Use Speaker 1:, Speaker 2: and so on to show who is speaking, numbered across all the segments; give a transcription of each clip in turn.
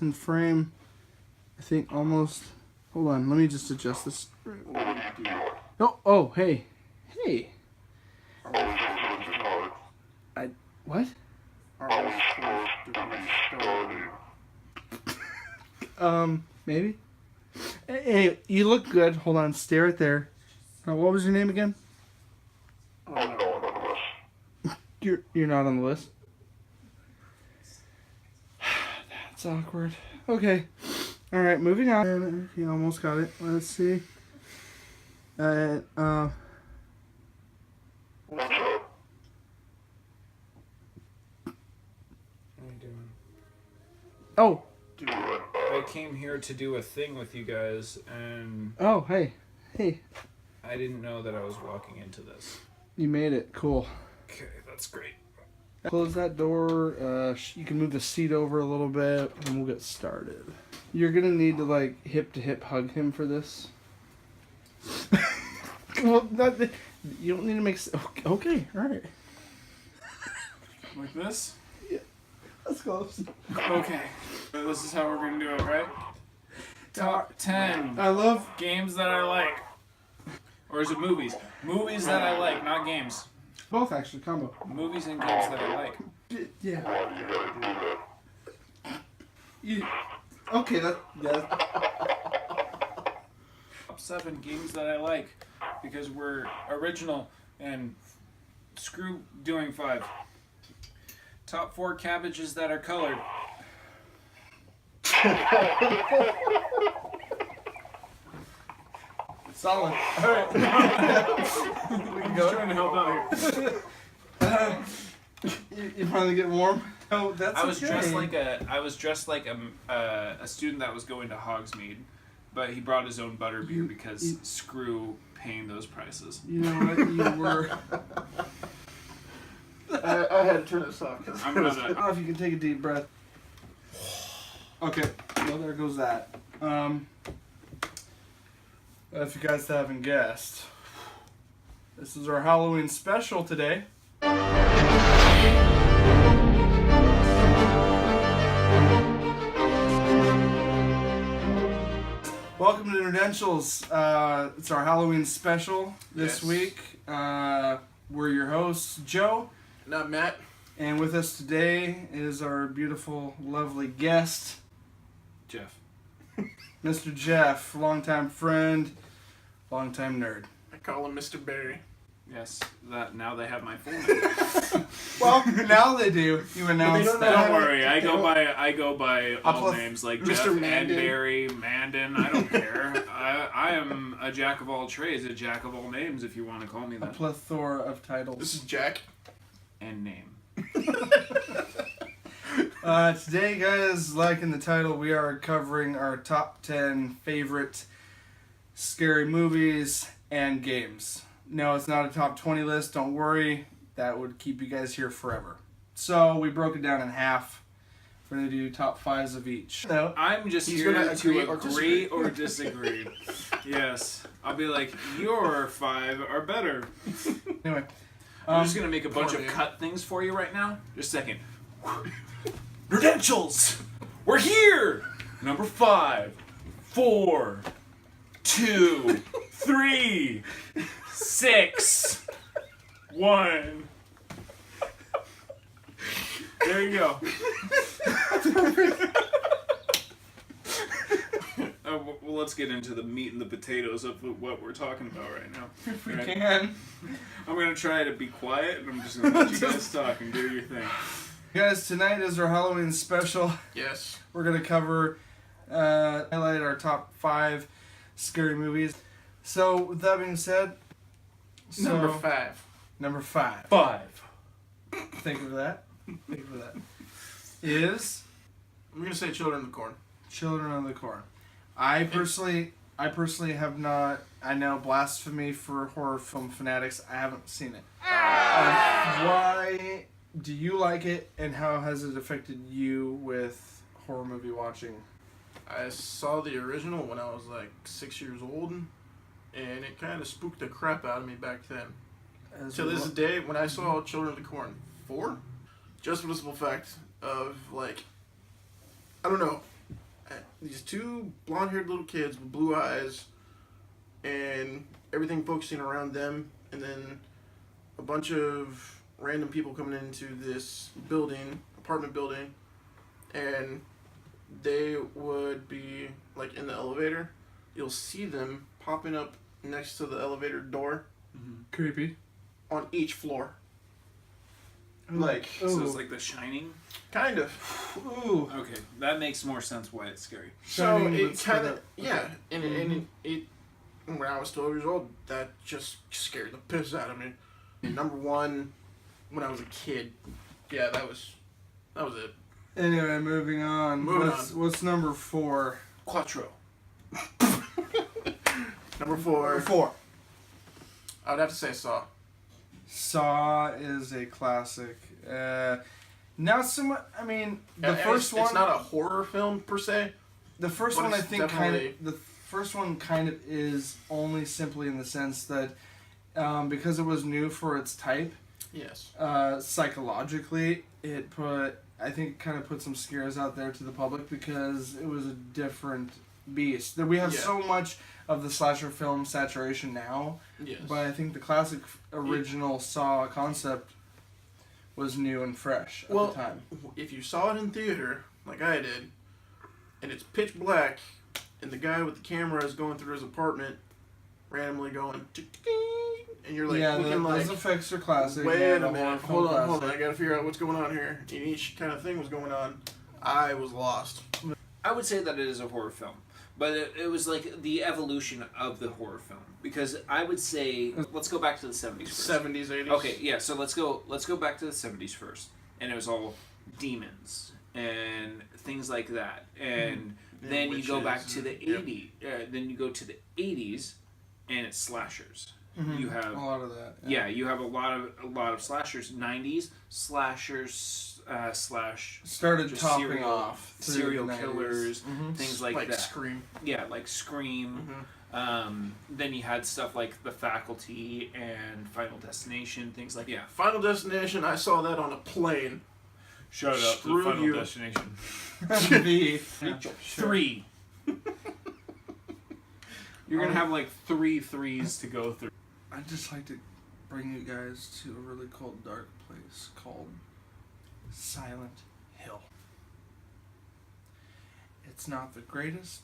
Speaker 1: in frame. I think almost. Hold on, let me just adjust this. Oh, hey. Hey. What? Maybe. Hey, you look good. Hold on, stay right there. What was your name again? You're not on the list. That's awkward. Okay. All right, moving on. You almost got it. Let's see.
Speaker 2: What's up? How you doing?
Speaker 1: Oh.
Speaker 2: Dude, I came here to do a thing with you guys, and...
Speaker 1: Oh, hey. Hey.
Speaker 2: I didn't know that I was walking into this.
Speaker 1: You made it. Cool.
Speaker 2: Okay, that's great.
Speaker 1: Close that door. You can move the seat over a little bit, and we'll get started. You're gonna need to, like, hip-to-hip hug him for this. Well, you don't need to make... Okay, alright.
Speaker 2: Like this?
Speaker 1: Yeah. That's close.
Speaker 2: Okay. This is how we're gonna do it, right? Top 10
Speaker 1: I love...
Speaker 2: games that I like. Or is it movies? Movies that I like, not games.
Speaker 1: Both, actually, combo.
Speaker 2: Movies and games that I like.
Speaker 1: Yeah. Okay, yeah.
Speaker 2: Top 7 games that I like. Because we're original and screw doing 5. Top 4 cabbages that are colored.
Speaker 1: Solid. Alright. We can go.
Speaker 2: I'm trying to help out here.
Speaker 1: You finally get warm? Oh, that's
Speaker 2: I was
Speaker 1: okay.
Speaker 2: dressed like a student that was going to Hogsmeade, but he brought his own butterbeer because screw paying those prices.
Speaker 1: You know what? You were... I had to turn this off. I don't know if you can take a deep breath. Okay. Well, there goes that. If you guys haven't guessed, this is our Halloween special today. Welcome to Nerdentials. It's our Halloween special this week. We're your hosts, Joe.
Speaker 3: Not Matt.
Speaker 1: And with us today is our beautiful, lovely guest,
Speaker 2: Jeff.
Speaker 1: Mr. Jeff, longtime friend, longtime nerd.
Speaker 3: I call him Mr. Barry.
Speaker 2: Yes, that now they have my full name.
Speaker 1: Well, now they do. You announced that.
Speaker 2: Don't worry, I go by all names like
Speaker 3: Mr.
Speaker 2: Jeff,
Speaker 3: Mandan.
Speaker 2: Andberry, Mandan. I don't care. I am a jack of all trades, a jack of all names, if you want to call me
Speaker 1: A
Speaker 2: that.
Speaker 1: plethora of titles.
Speaker 3: This is Jack.
Speaker 2: And name.
Speaker 1: Today, guys, like in the title, we are covering our top 10 favorite scary movies and games. No, it's not a top 20 list. Don't worry. That would keep you guys here forever. So we broke it down in half. We're going to do top 5s of each. No.
Speaker 2: I'm just
Speaker 3: He's
Speaker 2: here
Speaker 3: gonna
Speaker 2: to
Speaker 3: agree
Speaker 2: agree or disagree. Yes. I'll be like, your 5 are better.
Speaker 1: Anyway.
Speaker 2: I'm just going to make a bunch of
Speaker 3: man.
Speaker 2: cut things for you right now. Just a second. Nerdentials! We're here! Number 5, 4, 2, 3, 6, 1. There you go. Well, let's get into the meat and the potatoes of what we're talking about right now.
Speaker 1: If we
Speaker 2: Right?
Speaker 1: can.
Speaker 2: I'm going to try to be quiet, and I'm just going to let you guys talk and do your thing.
Speaker 1: Guys, tonight is our Halloween special.
Speaker 3: Yes.
Speaker 1: We're going to cover, highlight our top 5 scary movies. So, with that being said...
Speaker 3: Number 5.
Speaker 1: Number 5.
Speaker 2: 5.
Speaker 1: Think of that. Think of that. Is...
Speaker 3: I'm going to say Children of the Corn.
Speaker 1: Children of the Corn. I personally have not... I know, blasphemy for horror film fanatics. I haven't seen it. Why do you like it, and how has it affected you with horror movie watching?
Speaker 3: I saw the original when I was like 6 years old, and it kind of spooked the crap out of me back then. To this day, when I saw Children of the Corn 4, just for the simple fact of, like, I don't know, these two blonde-haired little kids with blue eyes, and everything focusing around them, and then a bunch of random people coming into this apartment building, and they would be like in the elevator. You'll see them popping up next to the elevator door.
Speaker 1: Creepy.
Speaker 3: On each floor.
Speaker 1: Ooh.
Speaker 3: Like,
Speaker 2: So it's like The Shining?
Speaker 3: kind of.
Speaker 1: Ooh.
Speaker 2: Okay, that makes more sense why it's scary.
Speaker 3: So
Speaker 1: Shining,
Speaker 3: it
Speaker 1: but split
Speaker 3: kind of,
Speaker 1: up.
Speaker 3: yeah, and it when I was 12 years old, that just scared the piss out of me. And number one, when I was a kid, yeah, that was it.
Speaker 1: Anyway, moving on. What's number 4?
Speaker 2: Quattro.
Speaker 3: Number 4.
Speaker 1: Number 4.
Speaker 3: I would have to say Saw.
Speaker 1: Saw is a classic. Not so much. I mean, the first one.
Speaker 3: It's not a horror film per se.
Speaker 1: The first
Speaker 3: but
Speaker 1: one, I
Speaker 3: it's
Speaker 1: think,
Speaker 3: definitely-
Speaker 1: the first one kind of is only simply in the sense that because it was new for its type.
Speaker 3: Yes.
Speaker 1: Psychologically, I think it kind of put some scares out there to the public because it was a different beast. We have so much of the slasher film saturation now,
Speaker 3: Yes.
Speaker 1: but I think the classic original Saw concept was new and fresh at the time.
Speaker 3: If you saw it in theater, like I did, and it's pitch black, and the guy with the camera is going through his apartment, randomly going, and you're like,
Speaker 1: those effects are classic.
Speaker 3: wait
Speaker 1: Yeah,
Speaker 3: a
Speaker 1: the
Speaker 3: minute,
Speaker 1: horror film
Speaker 3: hold on,
Speaker 1: classic.
Speaker 3: I gotta figure out what's going on here. And each kind of thing was going on. I was lost.
Speaker 2: I would say that it is a horror film, but it was like the evolution of the horror film. Because I would say, let's go back to the 70s first.
Speaker 3: 70s, 80s.
Speaker 2: Okay, yeah. So let's go back to the 70s first, and it was all demons and things like that, and then you go back to the 80s. Then you go to the 80s, and it's slashers.
Speaker 1: Mm-hmm.
Speaker 2: You have
Speaker 1: a lot of that.
Speaker 2: Yeah, you have a lot of slashers. 90s slashers slash
Speaker 1: started
Speaker 2: just
Speaker 1: topping off
Speaker 2: serial
Speaker 1: through the 90s.
Speaker 2: killers, things like that.
Speaker 3: Scream.
Speaker 2: Yeah, like Scream. Then you had stuff like The Faculty and Final Destination, things like
Speaker 3: Final Destination, I saw that on a plane.
Speaker 2: Shut up,
Speaker 3: Screw
Speaker 2: The Final
Speaker 3: you.
Speaker 2: Destination.
Speaker 1: Yeah, sure.
Speaker 2: 3. You're gonna have like 3 threes to go through.
Speaker 1: I'd just like to bring you guys to a really cold, dark place called Silent Hill. It's not the greatest.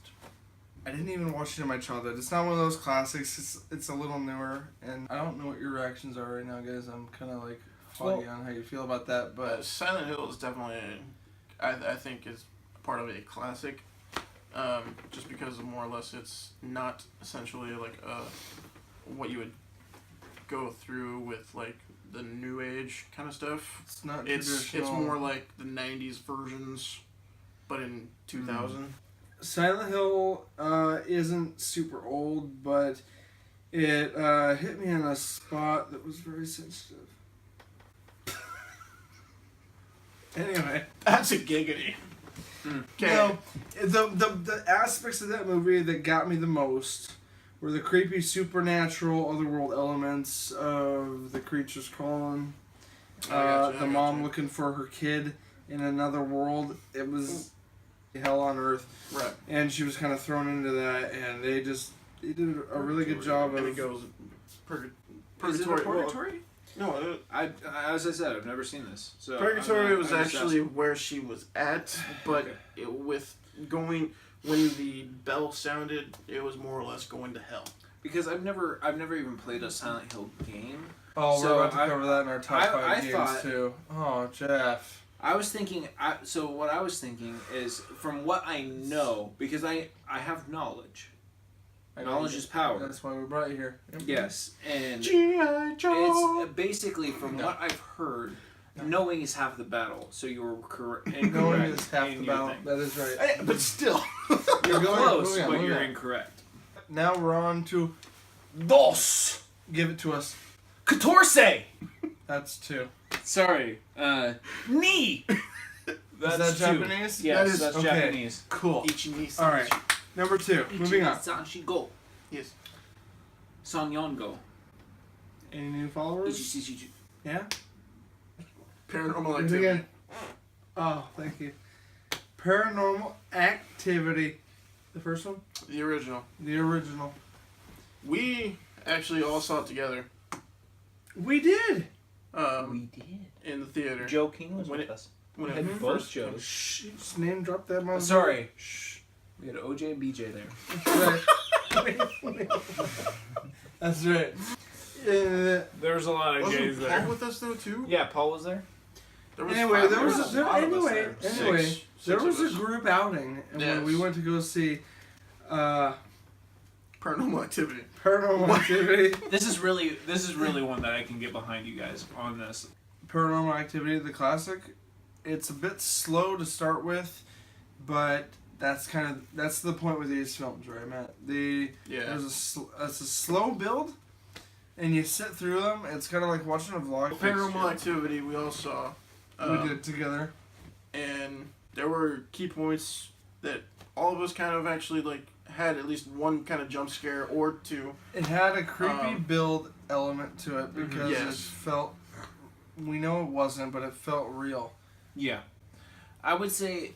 Speaker 1: I didn't even watch it in my childhood. It's not one of those classics. It's a little newer, and I don't know what your reactions are right now, guys. I'm kind of like foggy on how you feel about that, but
Speaker 3: Silent Hill is definitely, I think, is part of a classic. Just because of more or less it's not essentially like what you would go through with like the new age kind of stuff.
Speaker 1: it's not
Speaker 3: It's
Speaker 1: traditional.
Speaker 3: more like the 90s versions, but in 2000.
Speaker 1: Silent Hill isn't super old, but it hit me in a spot that was very sensitive. Anyway,
Speaker 3: That's a giggity. Okay.
Speaker 1: no, the aspects of that movie that got me the most were the creepy supernatural otherworld elements of the creatures crawling, the mom looking for her kid in another world. It was hell on earth.
Speaker 3: Right.
Speaker 1: And she was kind of thrown into that, and they did a really good job
Speaker 3: And
Speaker 1: of
Speaker 3: it goes
Speaker 2: Is it a purgatory?
Speaker 3: No,
Speaker 2: As I said, I've never seen this. So
Speaker 3: Purgatory was
Speaker 2: I'm just
Speaker 3: actually
Speaker 2: asking.
Speaker 3: where she was at, but
Speaker 2: Okay.
Speaker 3: when the bell sounded, it was more or less going to hell.
Speaker 2: Because I've never even played a Silent Hill game.
Speaker 1: Oh,
Speaker 2: So
Speaker 1: we're about to cover that in our top 5 games
Speaker 2: thought-
Speaker 1: too. Oh, Jeff.
Speaker 2: I was thinking. So what I was thinking is, from what I know, because I have knowledge. Knowledge is power.
Speaker 1: That's why we brought you here.
Speaker 2: Yes, and
Speaker 3: G.I. Joe!
Speaker 2: it's basically from what I've heard. Knowing is half the battle. So you were correct.
Speaker 1: Knowing is half
Speaker 2: in
Speaker 1: the
Speaker 2: your
Speaker 1: battle.
Speaker 2: thing.
Speaker 1: That is right.
Speaker 3: But still.
Speaker 2: You're close,
Speaker 1: moving on,
Speaker 2: but
Speaker 1: moving
Speaker 2: you're
Speaker 1: on.
Speaker 2: incorrect.
Speaker 1: Now we're on to
Speaker 2: Dos.
Speaker 1: Give It To Us.
Speaker 2: 14.
Speaker 1: That's 2.
Speaker 2: Sorry. Ni.
Speaker 1: Is that Japanese?
Speaker 2: Yes,
Speaker 3: That is-
Speaker 2: that's
Speaker 1: okay.
Speaker 2: Japanese.
Speaker 1: Cool.
Speaker 3: Ichi-ni-san.
Speaker 1: All right. Number 2. Moving on.
Speaker 2: Ichi-ni-san-shi-go.
Speaker 3: Yes.
Speaker 2: Sanyon-go.
Speaker 1: Any new followers?
Speaker 2: Ichi-shi-shi-shi.
Speaker 1: Yeah?
Speaker 3: Paranormal
Speaker 1: Do it
Speaker 3: Activity.
Speaker 1: again. Oh, thank you. Paranormal Activity The first one?
Speaker 3: The original.
Speaker 1: The original.
Speaker 3: We actually all saw it together.
Speaker 1: We did!
Speaker 2: We did.
Speaker 3: In the theater.
Speaker 2: Joe King was
Speaker 3: When
Speaker 2: with
Speaker 3: it-
Speaker 2: us.
Speaker 3: When
Speaker 2: We
Speaker 3: it
Speaker 2: had
Speaker 3: first
Speaker 2: both Joes.
Speaker 1: Shh, just name drop that motherfucker.
Speaker 2: Sorry. Shh. We had OJ and BJ there.
Speaker 1: That's right. Yeah.
Speaker 2: There was a lot of
Speaker 3: Wasn't
Speaker 2: gays
Speaker 3: Paul
Speaker 2: there.
Speaker 3: with us though too?
Speaker 2: Yeah, Paul was there.
Speaker 3: There was
Speaker 1: Anyway,
Speaker 3: five
Speaker 1: there
Speaker 3: of
Speaker 1: was
Speaker 3: us.
Speaker 1: a,
Speaker 2: lot of us
Speaker 1: anyway,
Speaker 2: there.
Speaker 1: anyway,
Speaker 3: Six
Speaker 1: there
Speaker 3: of
Speaker 1: was a
Speaker 3: us.
Speaker 1: group outing, and when we
Speaker 3: Yes.
Speaker 1: went to go see
Speaker 3: Paranormal Activity.
Speaker 1: Paranormal Activity.
Speaker 2: This is really one that I can get behind you guys on this.
Speaker 1: Paranormal Activity, the classic. It's a bit slow to start with, but that's the point with these films, right, Matt? There's it's a slow build, and you sit through them. It's kind of like watching a vlog.
Speaker 3: Paranormal Activity we all saw.
Speaker 1: We did together.
Speaker 3: And there were key points that all of us kind of actually like had at least one kind of jump scare or two.
Speaker 1: It had a creepy build element to it because
Speaker 3: Yes.
Speaker 1: it felt. We know it wasn't, but it felt real.
Speaker 2: Yeah. I would say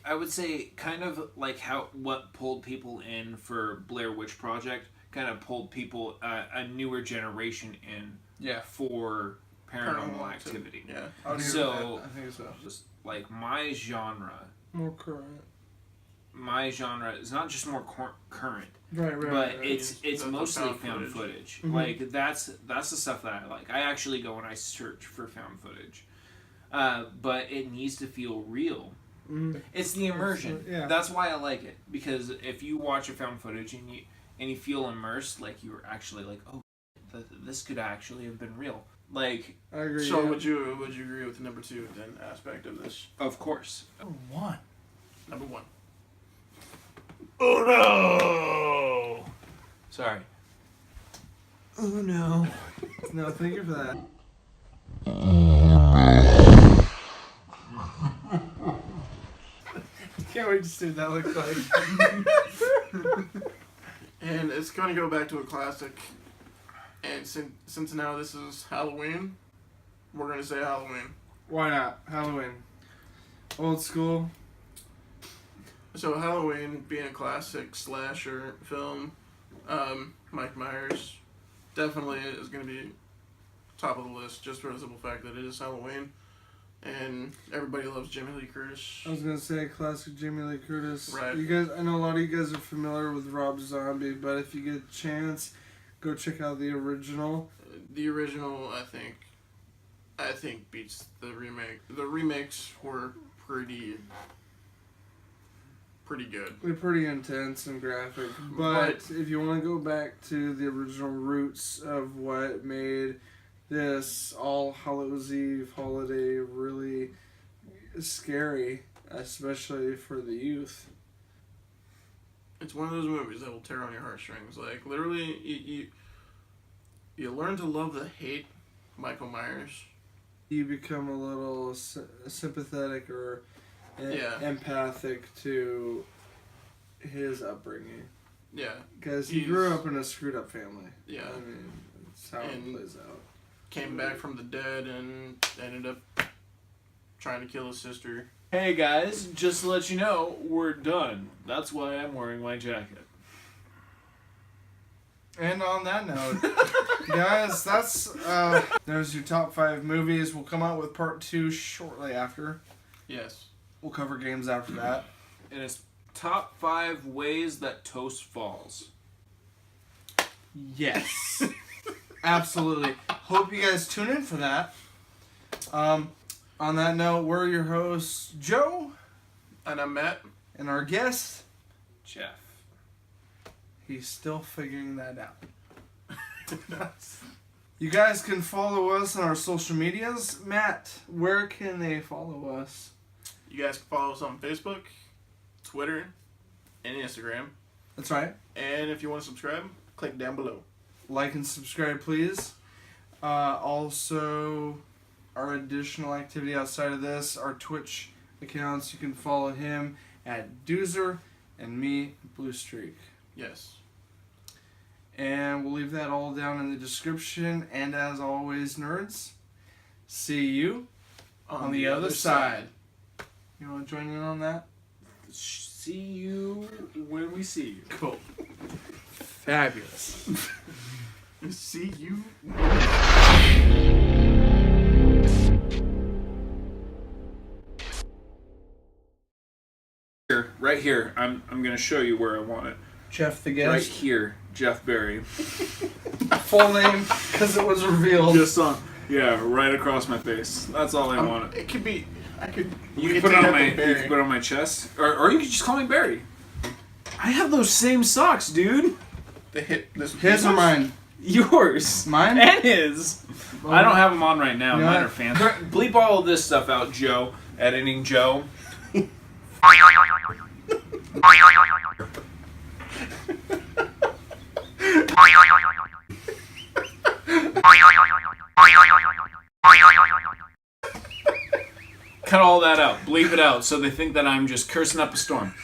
Speaker 2: kind of like what pulled people in for Blair Witch Project kind of pulled people a newer generation in for Paranormal Activity.
Speaker 3: Yeah.
Speaker 1: I think so.
Speaker 2: Just like my genre
Speaker 1: More current.
Speaker 2: is not just more current,
Speaker 1: Right.
Speaker 2: but
Speaker 1: right.
Speaker 2: it's
Speaker 3: the
Speaker 2: mostly
Speaker 3: found
Speaker 2: found
Speaker 3: footage.
Speaker 2: footage.
Speaker 1: Mhm.
Speaker 2: Like that's the stuff that I like. I actually go and I search for found footage, but it needs to feel real.
Speaker 1: Mhm.
Speaker 2: It's the immersion.
Speaker 1: Yeah.
Speaker 2: That's why I like it, because if you watch a found footage and you feel immersed, like you're actually like, oh, this could actually have been real. Like,
Speaker 1: I agree.
Speaker 3: So
Speaker 1: yeah.
Speaker 3: would you agree with the number 2 then aspect of this?
Speaker 2: of course.
Speaker 1: One.
Speaker 3: Number 1.
Speaker 2: Oh no! Sorry. Oh no.
Speaker 1: No, thank you for that. Can't wait to see what that looks like.
Speaker 3: And it's going to go back to a classic. And since now this is Halloween, we're going to say Halloween.
Speaker 1: Why not? Halloween. Old school.
Speaker 3: So Halloween being a classic slasher film, Mike Myers definitely is going to be top of the list just for the simple fact that it is Halloween. And everybody loves Jamie Lee Curtis.
Speaker 1: I was gonna say classic Jamie Lee Curtis.
Speaker 3: Right.
Speaker 1: You guys, I know a lot of you guys are familiar with Rob Zombie, but if you get a chance, go check out the original.
Speaker 3: The original, I think beats the remake. The remakes were pretty good.
Speaker 1: They're pretty intense and graphic, but if you want to go back to the original roots of what made this All Hallows Eve holiday really scary, especially for the youth.
Speaker 3: It's one of those movies that will tear on your heartstrings. Like literally, you learn to love the hate Michael Myers.
Speaker 1: You become a little sympathetic or empathic to his upbringing.
Speaker 3: Yeah.
Speaker 1: Because he grew up in a screwed up family.
Speaker 3: Yeah.
Speaker 1: I mean, that's how it plays out.
Speaker 3: Came back from the dead and ended up trying to kill his sister.
Speaker 2: Hey guys, just to let you know, we're done. That's why I'm wearing my jacket.
Speaker 1: And on that note, guys, there's your top 5 movies. We'll come out with part 2 shortly after.
Speaker 3: Yes.
Speaker 1: We'll cover games after that.
Speaker 2: And it's top 5 ways that toast falls.
Speaker 1: Yes. Absolutely. Hope you guys tune in for that. On that note, we're your hosts, Joe.
Speaker 3: And I'm Matt.
Speaker 1: And our guest,
Speaker 2: Jeff.
Speaker 1: he's still figuring that out. You guys can follow us on our social medias. Matt, where can they follow us?
Speaker 3: You guys can follow us on Facebook, Twitter, and Instagram.
Speaker 1: That's right.
Speaker 3: And if you want to subscribe, click down below.
Speaker 1: Like and subscribe, please. Also, our additional activity outside of this, our Twitch accounts, you can follow him at Doozer and me, Blue Streak.
Speaker 3: Yes.
Speaker 1: And we'll leave that all down in the description. And as always, nerds, see you on the other side. You want to join in on that?
Speaker 2: See you when we see you.
Speaker 1: Cool. Fabulous.
Speaker 3: See you.
Speaker 2: Here, right here. I'm gonna show you where I want it.
Speaker 1: Jeff the
Speaker 2: Right
Speaker 1: guest.
Speaker 2: here, Jeff Berry.
Speaker 1: Full name, because it was revealed.
Speaker 2: Just on. Yeah, right across my face. That's all I wanted.
Speaker 3: It could be. I could.
Speaker 2: You
Speaker 3: we
Speaker 2: can
Speaker 3: could
Speaker 2: put it
Speaker 3: take
Speaker 2: on
Speaker 3: that
Speaker 2: my.
Speaker 3: to Barry.
Speaker 2: You can put it on my chest, or you could just call me Barry. I have those same socks, dude.
Speaker 3: The hit.
Speaker 1: His or mine?
Speaker 2: Yours.
Speaker 1: Mine?
Speaker 2: And his. I don't have them on right now.
Speaker 1: You know
Speaker 2: Mine
Speaker 1: what?
Speaker 2: are fancy. Bleep all of this stuff out, Joe. Editing Joe. Cut all that out. Bleep it out so they think that I'm just cursing up a storm.